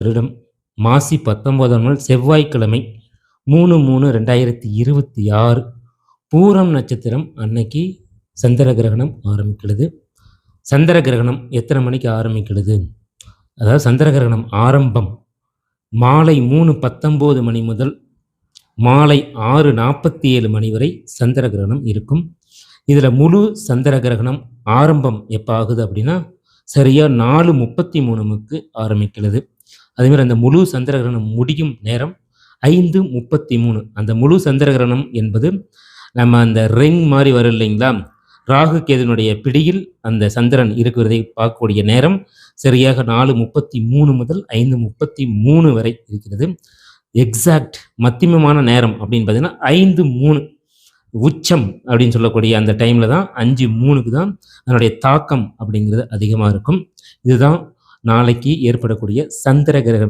வருடம் மாசி 19ஆம் நாள் செவ்வாய்க்கிழமை 3/3/2026 பூரம் நட்சத்திரம் அன்னைக்கு சந்திர கிரகணம் ஆரம்பிக்கிறது. சந்திர கிரகணம் எத்தனை மணிக்கு ஆரம்பிக்கிறது? அதாவது சந்திர கிரகணம் ஆரம்பம் மாலை 3:19 மணி முதல் மாலை 6:47 மணி வரை சந்திர கிரகணம் இருக்கும். இதில் முழு சந்திர கிரகணம் ஆரம்பம் எப்போ ஆகுது அப்படின்னா சரியாக 4:33க்கு ஆரம்பிக்கிறது. அதேமாதிரி அந்த முழு சந்திர கிரகணம் முடியும் நேரம் 5:33. அந்த முழு சந்திர கிரகணம் என்பது நம்ம அந்த ரிங் மாதிரி வரும் இல்லைங்களா, ராகு கேதுனுடைய பிடியில் அந்த சந்திரன் இருக்கிறதை பார்க்கக்கூடிய நேரம் சரியாக 4:33 முதல் 5:33 வரை இருக்கிறது. எக்ஸாக்ட் மத்தியமமான நேரம் அப்படின்னு பார்த்தீங்கன்னா 5:03 உச்சம் அப்படின்னு சொல்லக்கூடிய அந்த டைமில் தான் 5:03க்கு தான் அதனுடைய தாக்கம் அப்படிங்கிறது அதிகமாக இருக்கும். இதுதான் நாளைக்கு ஏற்படக்கூடிய சந்திர கிரகணம்.